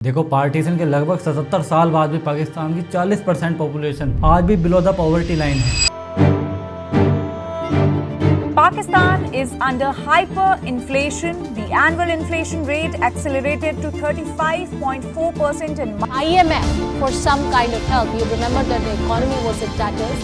देखो, पार्टीशन के लगभग 77 साल बाद भी पाकिस्तान की 40% पॉपुलेशन आज भी बिलो द पॉवर्टी लाइन है। Pakistan is under hyperinflation. The annual inflation rate accelerated to 35.4% in March. IMF for some kind of help. You remember that the economy was in tatters.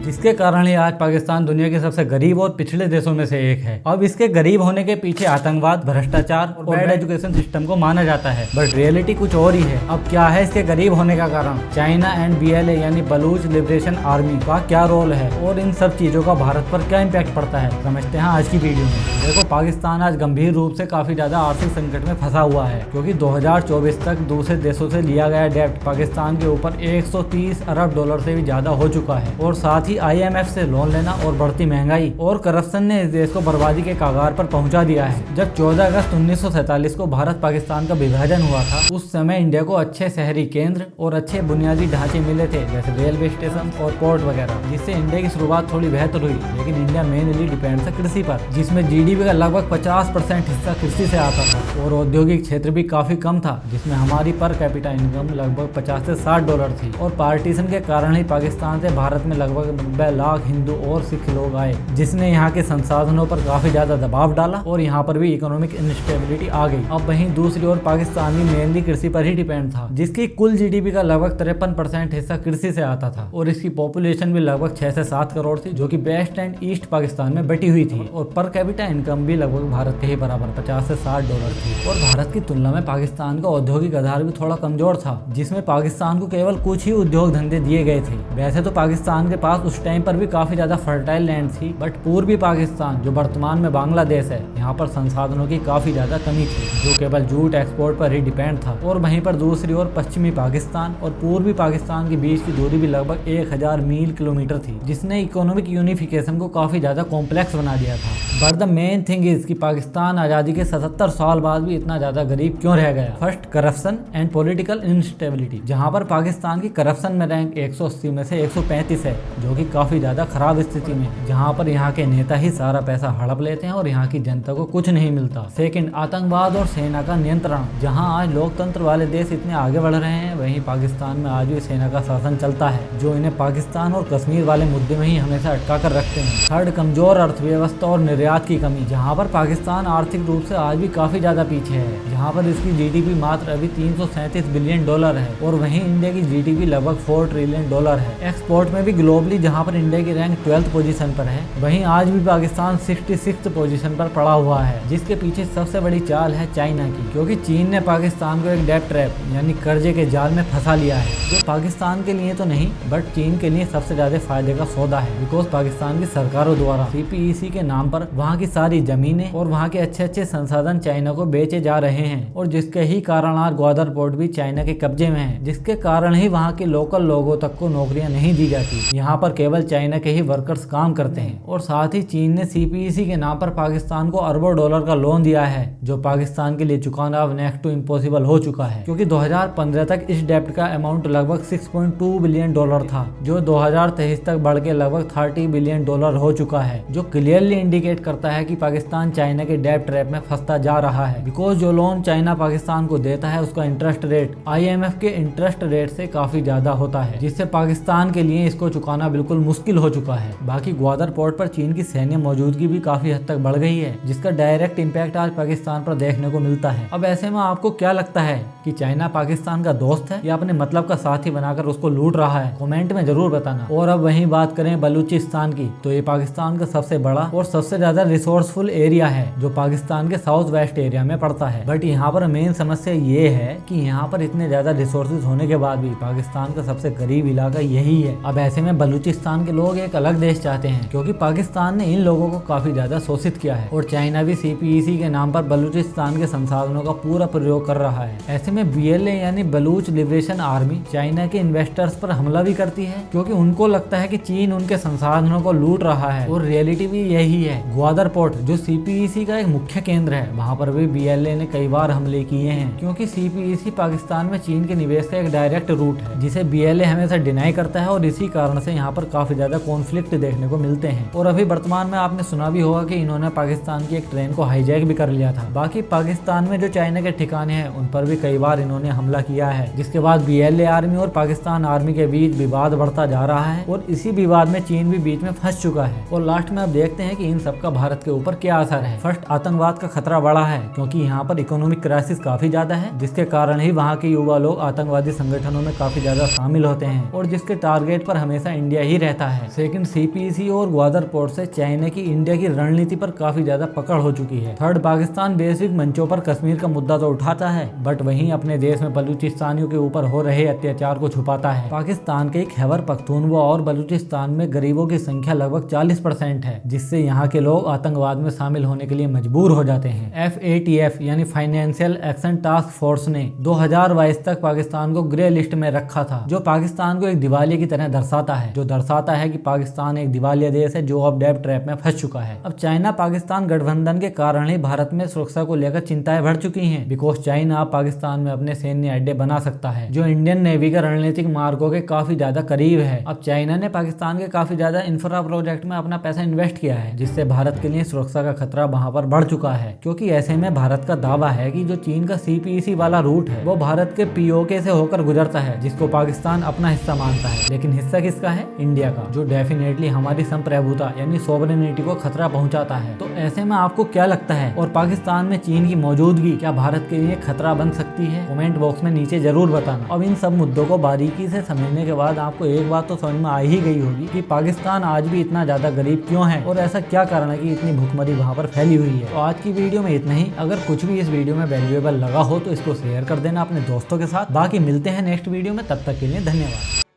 जिसके कारण ही आज पाकिस्तान दुनिया के सबसे गरीब और पिछड़े देशों में से एक है। अब इसके गरीब होने के पीछे आतंकवाद, भ्रष्टाचार और बैड एजुकेशन सिस्टम को माना जाता है, बट रियलिटी कुछ और ही है। अब क्या है इसके गरीब होने का कारण? चाइना एंड BLA यानी बलूच लिबरेशन आर्मी का क्या रोल है और इन सब चीजों का भारत पर क्या इम्पैक्ट पड़ता है, समझते हैं आज की वीडियो में। देखो, पाकिस्तान आज गंभीर रूप से काफी ज्यादा आर्थिक संकट में फंसा हुआ है, क्योंकि 2024 तक दूसरे देशों से लिया गया डेब्ट पाकिस्तान के ऊपर 130 अरब डॉलर से भी ज्यादा हो चुका है। और साथ ही IMF से लोन लेना और बढ़ती महंगाई और करप्शन ने इस देश को बर्बादी के कगार पर पहुंचा दिया है। जब 14 अगस्त 1947 को भारत पाकिस्तान का विभाजन हुआ था, उस समय इंडिया को अच्छे शहरी केंद्र और अच्छे बुनियादी ढांचे मिले थे, जैसे रेलवे स्टेशन और पोर्ट वगैरह, जिससे इंडिया की शुरुआत थोड़ी बेहतर हुई। लेकिन इंडिया मेनली डिपेंड था कृषि पर, जिसमें GDP का लगभग 50% हिस्सा कृषि से आता था, और औद्योगिक क्षेत्र भी काफी कम था, जिसमें हमारी पर कैपिटा इनकम लगभग 50 से 60 डॉलर थी। और पार्टीशन के कारण ही पाकिस्तान से भारत में लगभग 90 लाख हिंदू और सिख लोग आए, जिसने यहाँ के संसाधनों पर काफी ज्यादा दबाव डाला और यहाँ पर भी इकोनॉमिक इंस्टेबिलिटी आ गई। अब वहीं दूसरी ओर पाकिस्तान भी मेनली कृषि पर ही डिपेंड था, जिसकी कुल GDP का लगभग 53% हिस्सा कृषि से आता था, और इसकी पॉपुलेशन भी लगभग 6 से 7 करोड़ थी, जो कि वेस्ट एंड ईस्ट पाकिस्तान में बटी हुई थी। और पर कैपिटा इनकम भी लगभग भारत के ही बराबर 50 से 60 डॉलर थी। और भारत की तुलना में पाकिस्तान का औद्योगिक आधार भी थोड़ा कमजोर था, जिसमें पाकिस्तान को केवल कुछ ही उद्योग धंधे दिए गए थे। वैसे तो पाकिस्तान के पास उस टाइम पर भी काफी ज्यादा फर्टाइल लैंड थी, बट पूर्वी पाकिस्तान, जो वर्तमान में बांग्लादेश है, यहाँ पर संसाधनों की काफी ज्यादा कमी थी, जो केवल जूट एक्सपोर्ट पर ही डिपेंड था। और वहीं पर दूसरी ओर पश्चिमी पाकिस्तान और पूर्वी पाकिस्तान के बीच की दूरी भी लगभग 1000 मील किलोमीटर थी, जिसने इकोनॉमिक यूनिफिकेशन को काफी ज्यादा कॉम्प्लेक्स बना दिया था। But the main thing is कि पाकिस्तान आजादी के 77 साल बाद भी इतना ज्यादा गरीब क्यों रह गया? First, corruption and political instability, जहाँ पर पाकिस्तान की करप्शन में रैंक 180 में से 135 है, जो कि काफी ज्यादा खराब स्थिति में, जहां पर यहाँ के नेता ही सारा पैसा हड़प लेते हैं और यहाँ की जनता को कुछ नहीं मिलता। सेकंड, आतंकवाद और सेना का नियंत्रण, जहां आज लोकतंत्र वाले देश इतने आगे बढ़ रहे हैं, वहीं पाकिस्तान में आज भी सेना का शासन चलता है, जो इन्हें पाकिस्तान और कश्मीर वाले मुद्दे में ही हमेशा अटका कर रखते हैं। थर्ड, कमजोर अर्थव्यवस्था और निर्यात की कमी, जहाँ पर पाकिस्तान आर्थिक रूप से आज भी काफी ज्यादा पीछे है, जहाँ पर इसकी GDP मात्र अभी 337 बिलियन डॉलर है, और वहीं इंडिया की GDP लगभग 4 ट्रिलियन डॉलर है। एक्सपोर्ट में भी ग्लोबली जहाँ पर इंडिया की रैंक 12th पोजीशन पर है, वहीं आज भी पाकिस्तान 66th पोजीशन पर पड़ा हुआ है, जिसके पीछे सबसे बड़ी चाल है चाइना की, क्योंकि चीन ने पाकिस्तान को एक डेब्ट ट्रैप यानी कर्जे के जाल में फंसा लिया है, जो पाकिस्तान के लिए तो नहीं बट चीन के लिए सबसे ज्यादा फायदे का सौदा है। बिकॉज पाकिस्तान की सरकारों द्वारा CPEC के नाम पर वहाँ की सारी जमीनें और वहाँ के अच्छे अच्छे संसाधन चाइना को बेचे जा रहे हैं, और जिसके ही कारण आज ग्वादर पोर्ट भी चाइना के कब्जे में है, जिसके कारण ही वहाँ के लोकल लोगों तक को नौकरियां नहीं दी जाती। यहाँ पर केवल चाइना के ही वर्कर्स काम करते हैं। और साथ ही चीन ने CPEC के नाम पर पाकिस्तान को अरबों डॉलर का लोन दिया है, जो पाकिस्तान के लिए चुकाना अब नेक्स्ट टू इम्पॉसिबल हो चुका है, क्योंकि 2015 तक इस डेब्ट का अमाउंट लगभग 6.2 बिलियन डॉलर था, जो 2023 तक बढ़ के लगभग 30 बिलियन डॉलर हो चुका है, जो क्लियरली इंडिकेट करता है कि पाकिस्तान चाइना के डेब्ट ट्रैप में फंसता जा रहा है। बिकॉज जो लोन चाइना पाकिस्तान को देता है, उसका इंटरेस्ट रेट IMF के इंटरेस्ट रेट से काफी ज्यादा होता है, जिससे पाकिस्तान के लिए इसको चुकाना बिल्कुल मुश्किल हो चुका है। बाकी ग्वादर पोर्ट पर चीन की सैन्य मौजूदगी भी काफी हद तक बढ़ गई है, जिसका डायरेक्ट इम्पैक्ट आज पाकिस्तान पर देखने को मिलता है। अब ऐसे में आपको क्या लगता है कि चाइना पाकिस्तान का दोस्त है या अपने मतलब का साथी बनाकर उसको लूट रहा है? कमेंट में जरूर बताना। और अब वहीं बात करें बलूचिस्तान की, तो ये पाकिस्तान का सबसे बड़ा और सबसे ज्यादा रिसोर्सफुल एरिया है, जो पाकिस्तान के साउथ वेस्ट एरिया में पड़ता है। बट यहाँ पर मेन समस्या ये है कि यहाँ पर इतने ज्यादा रिसोर्सेज होने के बाद भी पाकिस्तान का सबसे गरीब इलाका यही है। अब ऐसे में बलूचिस्तान के लोग एक अलग देश चाहते हैं, क्योंकि पाकिस्तान ने इन लोगों को काफी ज्यादा शोषित किया है, और चाइना भी CPEC के नाम पर बलूचिस्तान के संसाधनों का पूरा प्रयोग कर रहा है। ऐसे में BLA यानी बलूच लिबरेशन आर्मी चाइना के इन्वेस्टर्स पर हमला भी करती है, क्योंकि उनको लगता है कि चीन उनके संसाधनों को लूट रहा है, और रियलिटी भी यही है। ग्वादर पोर्ट जो CPEC का एक मुख्य केंद्र है, वहाँ पर भी BLA ने कई बार हमले किए हैं, क्योंकि CPEC पाकिस्तान में चीन के निवेश का एक डायरेक्ट रूट है जिसे BLA हमेशा डिनाई करता है और इसी कारण से यहाँ पर काफी ज्यादा कॉन्फ्लिक्ट देखने को मिलते हैं। और अभी वर्तमान में आपने सुना भी होगा कि इन्होंने पाकिस्तान की एक ट्रेन को हाईजैक भी कर लिया था। बाकी पाकिस्तान में जो चाइना के ठिकाने हैं उन पर भी कई बार इन्होंने हमला किया है, जिसके बाद BLA आर्मी और पाकिस्तान आर्मी के बीच विवाद बढ़ता जा रहा है और इसी विवाद में चीन भी बीच में फंस चुका है। और लास्ट में अब देखते हैं कि इन सब का भारत के ऊपर क्या असर है। फर्स्ट, आतंकवाद का खतरा बढ़ा है क्योंकि यहाँ पर इकोनॉमिक क्राइसिस काफी ज्यादा है, जिसके कारण ही वहाँ के युवा लोग आतंकवादी संगठनों में काफी ज्यादा शामिल होते हैं और जिसके टारगेट पर हमेशा इंडिया ही रहता है। सेकंड, CPEC और ग्वादर पोर्ट से चाइना की इंडिया की रणनीति पर काफी ज्यादा पकड़ हो चुकी है। थर्ड, पाकिस्तान वैश्विक मंचों पर कश्मीर का मुद्दा तो उठाता है बट वहीं अपने देश में बलूचिस्तानियों के ऊपर हो रहे अत्याचार को छुपाता है। पाकिस्तान के खैबर पख्तूनख्वा और बलूचिस्तान में गरीबों की संख्या लगभग 40% है, जिससे यहाँ के लोग आतंकवाद में शामिल होने के लिए मजबूर हो जाते हैं। FATF यानी फाइनेंशियल एक्शन टास्क फोर्स ने 2022 तक पाकिस्तान को ग्रे लिस्ट में रखा था, जो पाकिस्तान को एक दिवालिया की तरह दर्शाता है, जो दर्शाता है कि पाकिस्तान एक दिवालिया देश है जो अब डेब्ट ट्रैप में फंस चुका है। अब चाइना पाकिस्तान गठबंधन के कारण ही भारत में सुरक्षा को लेकर चिंताएं बढ़ चुकी हैं, बिकॉज चाइना पाकिस्तान में अपने सैन्य अड्डे बना सकता है जो इंडियन नेवी के रणनीतिक मार्गों के काफी ज्यादा करीब है। अब चाइना ने पाकिस्तान के काफी ज्यादा इंफ्रा प्रोजेक्ट में अपना पैसा इन्वेस्ट किया है, जिससे भारत के लिए सुरक्षा का खतरा वहां पर बढ़ चुका है, क्योंकि ऐसे में भारत का दावा है कि जो चीन का CPEC वाला रूट है वो भारत के POK से होकर गुजरता है, जिसको पाकिस्तान अपना हिस्सा मानता है। लेकिन हिस्सा किसका है? इंडिया का, जो डेफिनेटली हमारी संप्रभुता यानी सोवरेनिटी को खतरा पहुंचाता है। तो ऐसे में आपको क्या लगता है, और पाकिस्तान में चीन की मौजूदगी क्या भारत के लिए खतरा बन सकती है? कमेंट बॉक्स में नीचे जरूर बताना। अब इन सब मुद्दों को बारीकी से समझने के बाद आपको एक बात तो समझ में आ ही गई होगी कि पाकिस्तान आज भी इतना ज्यादा गरीब क्यों है और ऐसा क्या कारण है कि इतनी भूखमरी वहाँ पर फैली हुई है। तो आज की वीडियो में इतना ही। अगर कुछ भी इस वीडियो में वैल्यूएबल लगा हो तो इसको शेयर कर देना अपने दोस्तों के साथ। बाकी मिलते हैं नेक्स्ट वीडियो में, तब तक के लिए धन्यवाद।